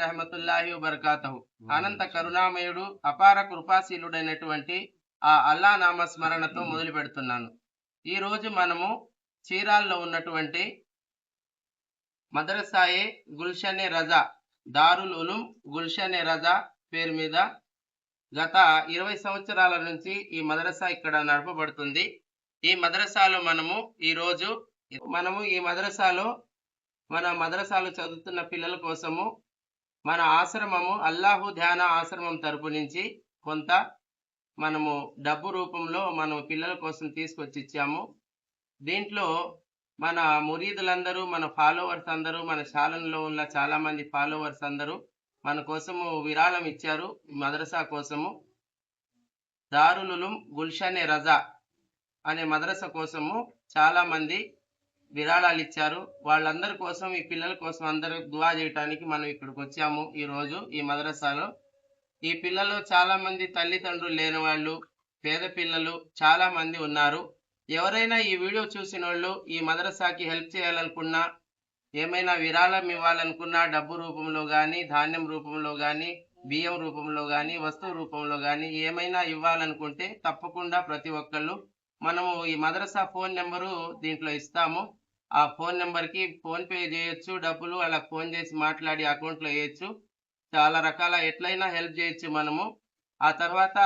వరహమతుల్లాహి వబర్కాతహు. అనంత కరుణామయుడు అపార కృపాశీలుడైనటువంటి ఆ అల్లా నామస్మరణతో మొదలు పెడుతున్నాను. ఈ రోజు మనము చీరాల్లో ఉన్నటువంటి మదరసాయే గుల్షనే రజా, దారుల్ ఉలూం గుల్షనే రజా పేరు మీద గత 20 సంవత్సరాల నుంచి ఈ మదరసా ఇక్కడ నడపబడుతుంది. ఈ మదరసాలో మనము ఈ మదరసాలో మన మదరసాలో చదువుతున్న పిల్లల కోసము మన ఆశ్రమము అల్లాహు ధ్యాన ఆశ్రమం తరపు నుంచి కొంత మనము డబ్బు రూపంలో మనం పిల్లల కోసం తీసుకొచ్చి ఇచ్చాము. దీంట్లో మన మురీదులందరూ, మన ఫాలోవర్స్ అందరూ, మన శాలంలో ఉన్న చాలా మంది ఫాలోవర్స్ అందరూ మన కోసము విరాళం ఇచ్చారు. మదరసా కోసము దారుల్ ఉలూం గుల్షనే రజా అనే మదరసా కోసము చాలా మంది విరాళాలు ఇచ్చారు. వాళ్ళందరి కోసం, ఈ పిల్లల కోసం అందరూ దువా చేయటానికి మనం ఇక్కడికి వచ్చాము. ఈరోజు ఈ మదరసాలో ఈ పిల్లలు చాలా మంది తల్లిదండ్రులు లేని వాళ్ళు, పేద పిల్లలు చాలా మంది ఉన్నారు. ఎవరైనా ఈ వీడియో చూసిన వాళ్ళు ఈ మదరసాకి హెల్ప్ చేయాలనుకున్నా, ఏమైనా విరాళం ఇవ్వాలనుకున్నా, డబ్బు రూపంలో కానీ, ధాన్యం రూపంలో కానీ, బియ్యం రూపంలో కానీ, వస్తువు రూపంలో కానీ ఏమైనా ఇవ్వాలనుకుంటే తప్పకుండా ప్రతి ఒక్కళ్ళు మనము ఈ మదరసా ఫోన్ నెంబరు దీంట్లో ఇస్తాము. ఆ ఫోన్ నెంబర్కి ఫోన్ పే చేయొచ్చు, డబ్బులు అలా ఫోన్ చేసి మాట్లాడి అకౌంట్లో వేయచ్చు. చాలా రకాల ఎట్లయినా హెల్ప్ చేయొచ్చు మనము. ఆ తర్వాత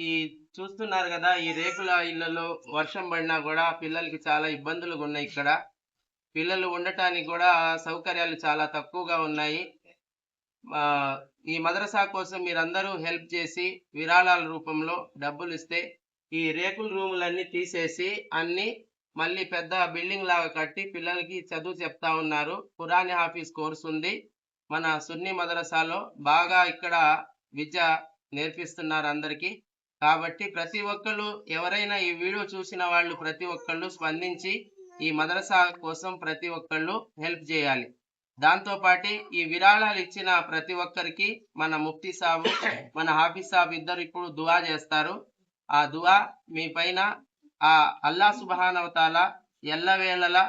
ఈ చూస్తున్నారు కదా, ఈ రేకుల ఇళ్లలో వర్షం పడినా కూడా పిల్లలకి చాలా ఇబ్బందులుగా ఉన్నాయి. ఇక్కడ పిల్లలు ఉండటానికి కూడా సౌకర్యాలు చాలా తక్కువగా ఉన్నాయి. ఈ మదరసా కోసం మీరందరూ హెల్ప్ చేసి విరాళాల రూపంలో డబ్బులు ఇస్తే ఈ రేకుల రూములన్నీ తీసేసి అన్ని మళ్ళీ పెద్ద బిల్డింగ్ లాగా కట్టి పిల్లలకి చదువు చెప్తా ఉన్నారు. ఖురాన్ హాఫీజ్ కోర్స్ ఉంది మన సున్నీ మదరసాలో. బాగా ఇక్కడ విద్య నేర్పిస్తున్నారు అందరికీ. కాబట్టి ప్రతి ఒక్కళ్ళు, ఎవరైనా ఈ వీడియో చూసిన వాళ్ళు ప్రతి ఒక్కళ్ళు స్పందించి ఈ మదరసా కోసం ప్రతి ఒక్కళ్ళు హెల్ప్ చేయాలి. దాంతోపాటు ఈ విరాళాలు ఇచ్చిన ప్రతి ఒక్కరికి మన ముఫ్తీ సాబు, మన హాఫీజ్ సాబ్ ఇద్దరు ఇప్పుడు దువా చేస్తారు. ఆ దువా మీ పైన ఆ అల్లా సుబ్హానహు తఆలా ఎల్లవేళలా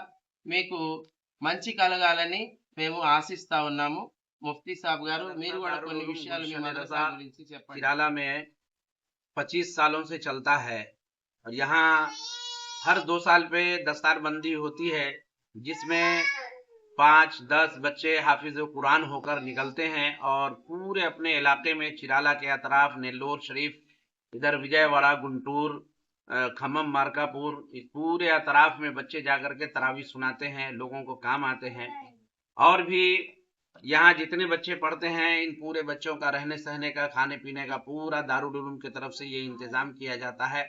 మీకు మంచి కలగాలని మేము ఆశిస్తా ఉన్నాము. ముఫ్తీ సాబ్ గారు, మీరు కూడా కొన్ని విషయాలు మీ మదరసా గురించి చెప్పండి. चिराला में 25 सालों से चलता है और यहाँ हर 2 साल पे दस्तारबंदी होती है, जिसमें 5-10 बच्चे हाफिज कुरान होकर निकलते हैं और पूरे अपने इलाके में चिराला के अतराफ, नेल्लोर शरीफ, इधर विजयवाड़ा, गुंटूर, खम्मम, मार्कापुर, इस पूरे अतराफ में बच्चे जाकर के तरावी सुनाते हैं, लोगों को काम आते हैं। और भी यहाँ जितने बच्चे पढ़ते हैं, इन पूरे बच्चों का रहने सहने का, खाने पीने का पूरा दारुल उलूम की तरफ से ये इंतजाम किया जाता है।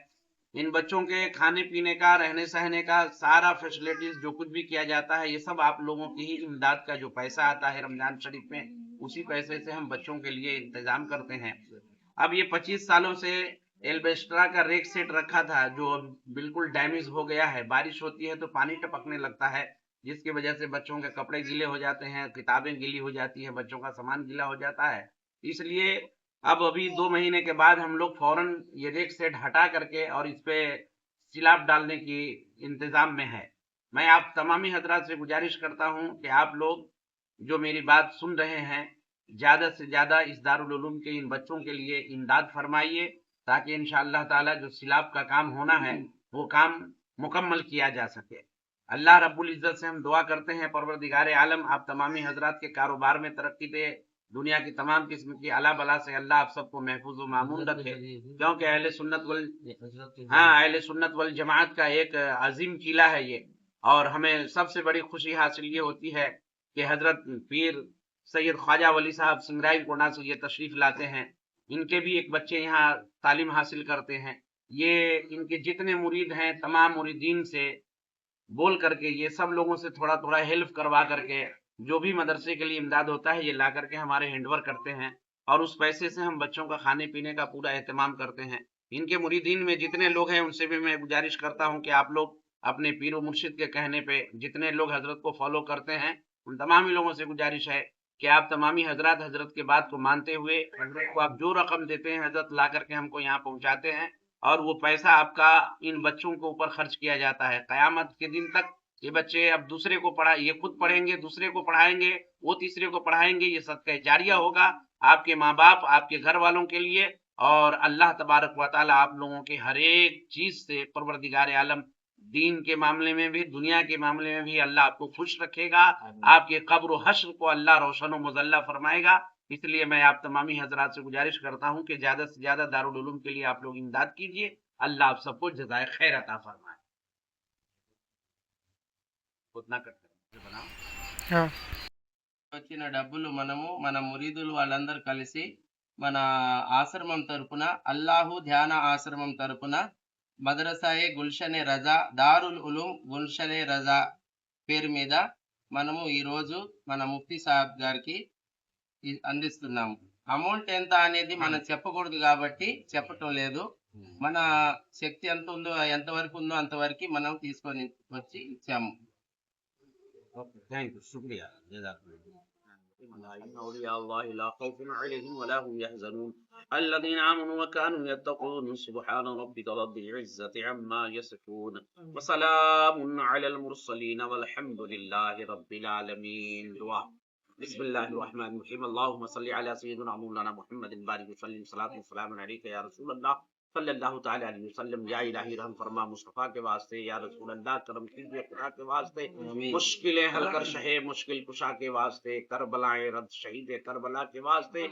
इन बच्चों के खाने पीने का, रहने सहने का सारा फैसिलिटीज जो कुछ भी किया जाता है, ये सब आप लोगों की ही इमदाद का जो पैसा आता है रमजान शरीफ में, उसी पैसे से हम बच्चों के लिए इंतजाम करते हैं। अब ये 25 सालों से एल्बेस्ट्रा का रेक सेट रखा था, जो बिल्कुल डैमेज हो गया है। बारिश होती है तो पानी टपकने लगता है, जिसकी वजह से बच्चों के कपड़े गीले हो जाते हैं, किताबें गीली हो जाती हैं, बच्चों का सामान गीला हो जाता है। इसलिए अब अभी 2 महीने के बाद हम लोग फौरन ये रेक सेट हटा करके और इस पे सिलाब डालने की इंतजाम में है। मैं आप तमामी हजरात से गुजारिश करता हूँ कि आप लोग जो मेरी बात सुन रहे हैं, ज़्यादा से ज़्यादा इस दारुल उलूम के इन बच्चों के लिए इमदाद फरमाइए, ताकि इंशाअल्लाह ताला जो सिलाब का काम होना है वो काम मुकम्मल किया जा सके। अल्लाह रब्बुल इज़्ज़त से हम दुआ करते हैं, परवरदिगार आलम आप तमामी हजरात के कारोबार में तरक्की दे, दुनिया की तमाम किस्म की अला बला से अल्लाह आप सबको महफूज व मामून रखे, क्योंकि अहले सुन्नत वल जमात का एक अजीम किला है ये। और हमें सबसे बड़ी खुशी हासिल ये होती है कि हजरत पीर सैयद ख्वाजा वली साहब सिंगराई कोना से ये तशरीफ लाते हैं। इनके भी एक बच्चे यहाँ तालीम हासिल करते हैं। ये इनके जितने मुरीद हैं, तमाम मुरीदीन से बोल करके ये सब लोगों से थोड़ा थोड़ा हेल्प करवा करके जो भी मदरसे के लिए इमदाद होता है ये ला करके हमारे हैंडवर करते हैं, और उस पैसे से हम बच्चों का खाने पीने का पूरा एहतमाम करते हैं। इनके मुरीदीन में जितने लोग हैं उनसे भी मैं गुजारिश करता हूँ कि आप लोग अपने पीर व मुर्शिद के कहने पे जितने लोग हजरत को फॉलो करते हैं, उन तमामी लोगों से गुजारिश है कि आप तमामी हजरत के बात को मानते हुए हजरत को आप जो रकम देते हैं हजरत ला करके हमको यहाँ पहुँचाते हैं, और वो पैसा आपका इन बच्चों के ऊपर खर्च किया जाता है। क़यामत के दिन तक ये बच्चे अब दूसरे को पढ़ा, ये खुद पढ़ेंगे, दूसरे को पढ़ाएंगे, वो तीसरे को पढ़ाएंगे, ये सदका जारिया होगा आपके माँ बाप, आपके घर वालों के लिए। और अल्लाह तबारक व तआला आप लोगों के हर एक चीज से, परवरदिगार आलम, दीन के मामले में भी, दुनिया के मामले में भी अल्लाह आपको खुश रखेगा, आपके कब्र व हश्र को अल्लाह रोशन व मुजल्ला फरमाएगा। इसलिए मैं आप तमामी हजरात से गुजारिश करता हूँ कि ज्यादा से ज्यादा दारुल उलूम के लिए आप लोग इमदाद कीजिए। अल्लाह आप सबको जज़ाए खैर अता फरमाए। उतना कट कर बनाओ। వచ్చిన డబ్బులు మనము మన మురీదులు వాళ్ళందరూ కలిసి మన ఆశ్రమం తరపున, అల్లాహు ధ్యాన ఆశ్రమం తరపున మదరసాయే గుల్షనే రజా, దారుల్ ఉలూమ్ గుల్షనే రజా పేరు మీద మనము ఈరోజు మన ముఫ్తీ సాహెబ్ గారికి అందిస్తున్నాము. అమౌంట్ ఎంత అనేది మనం చెప్పకూడదు కాబట్టి చెప్పటం లేదు. మన శక్తి ఎంత ఉందో, ఎంతవరకు ఉందో అంతవరకు మనం తీసుకొని వచ్చి ఇచ్చాము. थैंक यू, शुक्रिया, जज़ाकल्लाह। औलिया अल्लाह ला खौफुन अलैहिम वला हुम यहज़नून अल्लज़ीना आमनू व कानू यत्तक़ून सुब्हान रब्बिका रब्बिल इज़्ज़ति अम्मा यसिफून व सलामुन अलल मुरसलीन वल्हम्दुलिल्लाहि रब्बिल आलमीन। दुआ बिस्मिल्लाहिर रहमानिर रहीम। अल्लाहुम्मा सल्लि अला सय्यिदिना मौलाना मुहम्मदिन बारिक व सल्लिम सलातु व सलामुन अलैका या रसूलल्लाह सल्लल्लाहु तआला अलैहि वसल्लम। या इलाही रहम फरमा मुस्तफा के वास्ते, या रसूल अल्लाह करम कीजिए खुदा के वास्ते, मुश्किलें हल कर शहे मुश्किल कुशा के वास्ते, करबलाए रद शहीद करबला के वास्ते,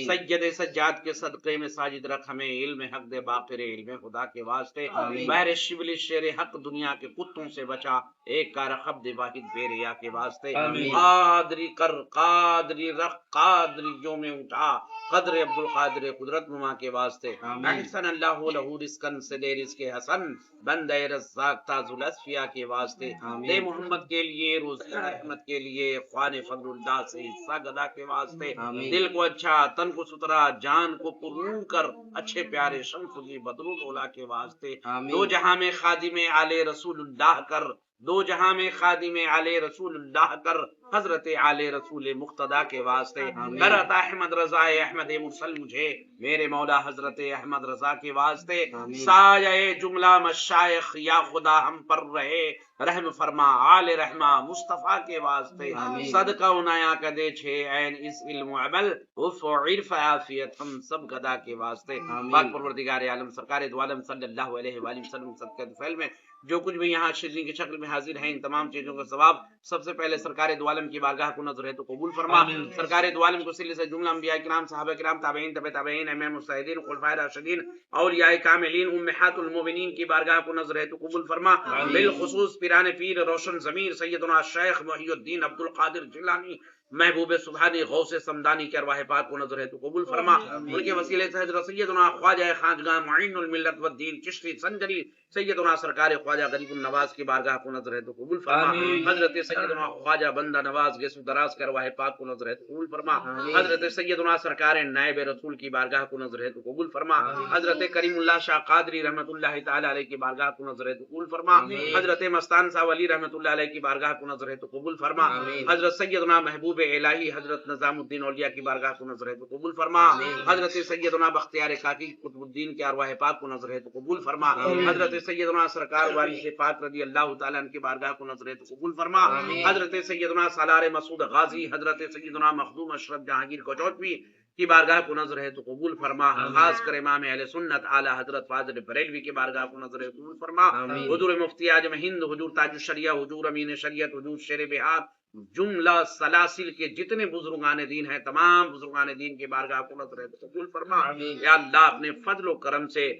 सैयद सज्जाद के सदक़े में साजिद रख हमें, इल्म हक दे बाक़िर इल्म खुदा के वास्ते, बहर शिबली शेर हक दुनिया के कुत्तों से बचा, एक कार खब्द वाहिद बेरिया के वास्ते, कादरी कर कादरी रख कादरी जो में उठा कदर अब्दुल कादिर कुदरत नुमा के वास्ते, अहसन अल्लाहु लहू रिस्कन से दे रिस्के हसन, बंदे रज़्ज़ाक़ ताजुल अस्फिया के वास्ते, दे मोहम्मद के लिए, रोज़ रहमत के लिए, ख्वाने फजलुल्लाह से हिस्सा गदा के वास्ते, दिल को अच्छा, तन को सुतरा, जान को पुरूर कर, अच्छे प्यारे शम्सुल बदरुल ओला के वास्ते, दो जहां में खादिम आले रसूलुल्लाह कर, दो जहां में खादिम आले रसूलुल्लाह कर, हजरत आले रसूल मुक्तदा के वास्ते, करत अहमद रजा अहमद मुरसल मुझे, मेरे मौला हजरत अहमद रजा के वास्ते, साये जुमला मशाइख या खुदा हम पर रहे, रहम फरमा आले रहमा मुस्तफा के वास्ते, सदका उनाया कदे छे ऐन इस इल्म अमल उफ इर्फ आफियत हम सब गदा के वास्ते। पाक परवरदिगार आलम सरकार दो आलम सल्लल्लाहु अलैहि वसल्लम सदका फैल में जो कुछ भी यहाँ शिरनी की शक्ल में हाजिर है, इन तमाम चीजों का सवाब सबसे पहले सरकार दो आलम की बारगाह को नजर है तो कबूल फरमा। सरकार दो आलम को सिले से जुमला अंबिया किराम सहाबा किराम ताबईन तबे ताबईन इमाम मुस्तहिदीन खुलफाए राशिदीन औलियाए कामिलीन उम्महातुल मोमिनीन की बारगाह को नजर है तो कबूल फरमा। बिल खुसूस पिराने पीर रोशन ज़मीर सैयदना शेख मुहियुद्दीन अब्दुल कादिर जिलानी महबूब सुभानी गौसे समदानी के अरवाह पाक को नजर है तो कबूल फरमा। उनके वसीले से हजरत सैयदना ख्वाजा खानगाह मुईनुल मिल्लत व दीन चिश्ती संजरी सैयदना सरकार ख्वाजा गरीबुन नवाज की बारगाह को नजर है तो कबूल फरमा। हजरत सैयदना ख्वाजा बंदा नवाज गेसु दराज के अरवाह पाक को नजर है तो कबूल फरमा। हजरत सैयदना सरकार नायब रसूल की बारगाह को नजर है तो कबूल फरमा। हजरत करीमुल्लाह शाह कादरी रहमतुल्लाह तआला अलैहि की बारगाह को नजर है तो कबूल फरमा। हजरत मस्तान शाह वली रहमतुल्लाह अलैहि की बारगाह को नजर है तो कबूल फरमा। हजरत सैयदना महबूब इलाही हजरत निजामुद्दीन औलिया की बारगाह को नजर है तो कबूल फरमा। हजरत सैयदना बख्तियार काकी कुतुबुद्दीन के अरवाह पाक को नजर है तो कबूल फरमा। हजरत सैयदना सरकार वारिस पाक रजी अल्लाह तआला की बारगाह को नजर है तो कबूल फरमा। हजरत सैयदना सालार मसूद गाजी हजरत सैयदना मखदूम अशरफ जहांगीर कोचौटवी की बारगाह को नजर है तो कबूल फरमा। खास कर इमाम अहले सुन्नत आला हजरत फाजिल बरेलवी की बारगाह को नजर है तो कबूल फरमा। हुजूर मुफ्ती आजम हिंद हुजूर ताजुश शरिया हुजूर अमीन शरीयत हुजूर शेर बिहार जुमला सलासिल के जितने बुजुर्गान दीन हैं तमाम बुजुर्गान दीन की बारगाह को नजर है तो कबूल फरमा। या अल्लाह अपने फजल करम से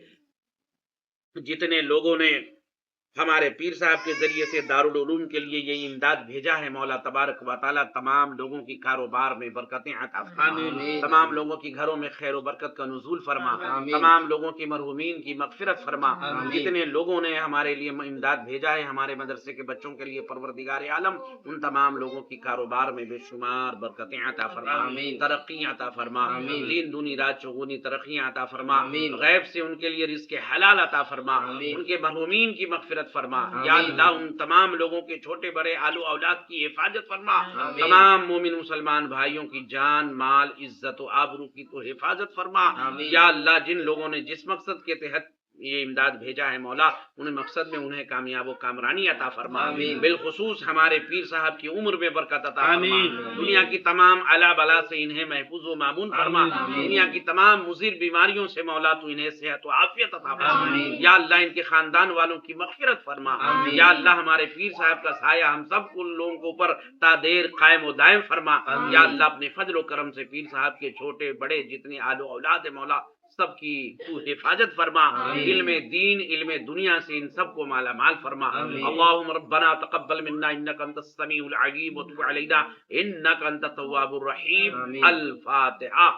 जितने लोगों ने हमारे पीर साहब के जरिए से दारुल उलूम के लिए ये इमदाद भेजा है, मौला तबारक व तआला तमाम लोगों की कारोबार में बरकतें अता फरमा, तमाम लोगों की घरों में खैर व बरकत का नुज़ूल फरमा, तमाम लोगों की मरहूमीन की मगफिरत फरमा। जितने लोगों ने हमारे लिए इमदाद भेजा है हमारे मदरसे के बच्चों के लिए परवरदिगार आलम उन तमाम लोगों की कारोबार में बेशुमार बरकतें अता फरमा, तरक्की अता फरमा, दीन दूनी रात चौगुनी तरक्कियां अता फरमा, गैब से उनके लिए रिज़्क़ हलाल अता फरमा, उनके मरहूमीन की मगफिरत फरमा। या अल्लाह उन तमाम लोगों के छोटे बड़े आलू औलाद की हिफाजत फरमा, तमाम मोमिन मुसलमान भाइयों की जान माल इज्जत और आबरू की तो हिफाजत फरमा। या अल्लाह जिन लोगों ने जिस मकसद के तहत ये इमदाद भेजा है मौला, उन्हें मकसद में उन्हें कामयाब व कामरानी अता फरमा। आमीन। बिलखुसूस हमारे पीर साहब की उम्र में बरकत अता फरमा। आमीन। दुनिया की तमाम अला बला से इन्हें महफूज व मामून फरमा। आमीन। दुनिया की तमाम मुज़िर बीमारियों से मौला तू इन्हें सेहत व आफियत अता फरमा। आमीन। या अल्लाह इनके खानदान वालों की मग़फ़िरत फरमा। आमीन। या अल्लाह हमारे पीर साहब का साया हम सब उन लोगों के ऊपर तादेर कायम व दायम फरमा। आमीन। या अल्लाह अपने फजल व करम से पीर साहब के छोटे बड़े जितने आलो औलाद है मौला सबकी तू हिफाजत फरमा। आमीन। इल्मे दीन इल्मे दुनिया से इन सबको माला माल फरमा। आमीन। अल्लाहुम्मा रब्बना तक़ब्बल मिन्ना इन्नका अंतस समीउल अलीम व तुब अलैना इन्नका अंतत तव्वाबुर रहीम। आमीन। अल फातिहा।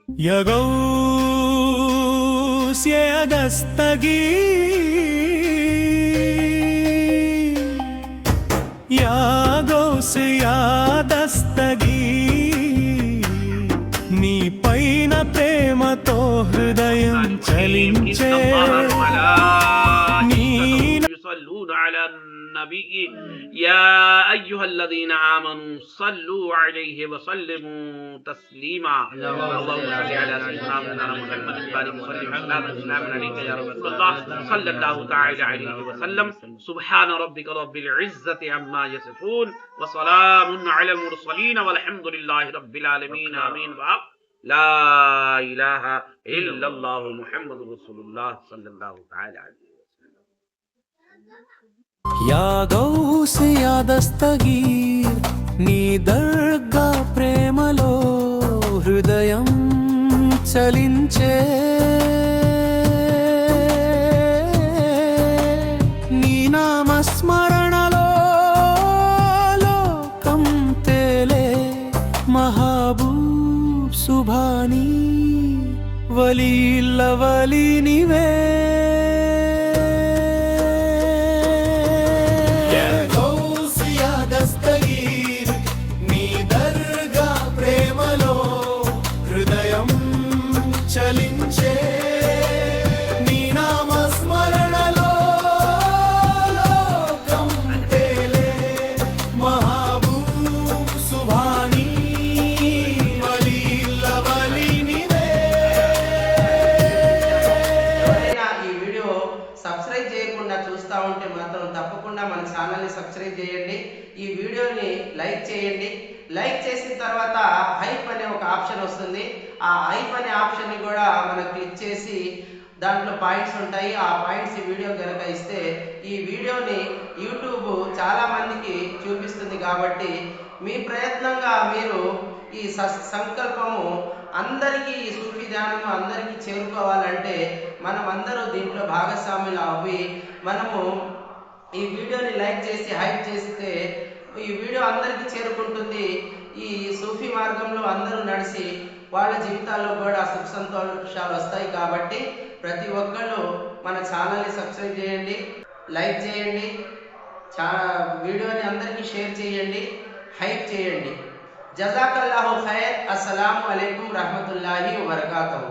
يا غوث يا دستگیر يا غوث يا دستگیر నీ పైన ప్రేమతో హృదయం చలించే يصلون على النبي يا أيها الذين آمنوا صلوا عليه وسلموا تسليما اللهم صل على سيدنا محمد وآله وسلم صلاة وسلام عليك يا رسول الله صلى الله تعالى عليه وسلم سبحان ربك رب العزة عما يصفون وسلام على المرسلين والحمد لله رب العالمين آمين لا إله إلا الله محمد رسول الله صلى الله تعالى عليه وسلم యా గౌస్ యా దస్తగీర్ నీ దర్గా ప్రేమలో హృదయం చలించే నీ నామస్మరణలో లోకం తేలే మహబూబ్ సుభానీ వలీల వలి నివే చలించే నీ నామస్మరణలో లోకం తేలే మహబూబ్ సుభానీ వలీల వలి నివే ఎవరైనా ఈ వీడియో సబ్స్క్రైబ్ చేయకుండా చూస్తూ ఉంటే మాత్రం తప్పకుండా మన ఛానల్ని సబ్స్క్రైబ్ చేయండి. ఈ వీడియోని లైక్ చేయండి. లైక్ చేసిన తర్వాత హైప్ అనే ఒక ఆప్షన్ వస్తుంది. ఆ హైప్ అనే ఆప్షన్ని కూడా మనం క్లిక్ చేసి దాంట్లో పాయింట్స్ ఉంటాయి. ఆ పాయింట్స్ ఈ వీడియో కనుక ఇస్తే ఈ వీడియోని యూట్యూబ్ చాలా మందికి చూపిస్తుంది. కాబట్టి మీ ప్రయత్నంగా మీరు ఈ సంకల్పము అందరికీ ఈ సూఫీ ధ్యానము అందరికీ చేరుకోవాలంటే మనం అందరూ దీంట్లో భాగస్వాములు అవ్వి మనము ఈ వీడియోని లైక్ చేసి హైప్ చేస్తే ఈ వీడియో అందరికీ చేరుకుంటుంది. ఈ సూఫీ మార్గంలో అందరూ నడిచి వాళ్ళ జీవితాల్లో కూడా సుఖ సంతోషాలు వస్తాయి. కాబట్టి ప్రతి ఒక్కళ్ళు మన ఛానల్ని సబ్స్క్రైబ్ చేయండి, లైక్ చేయండి, వీడియోని అందరికీ షేర్ చేయండి, హైప్ చేయండి. జజాకల్లాహు ఖైర్. అస్సలాము అలైకుం రహమతుల్లాహి వబరకాతుహు.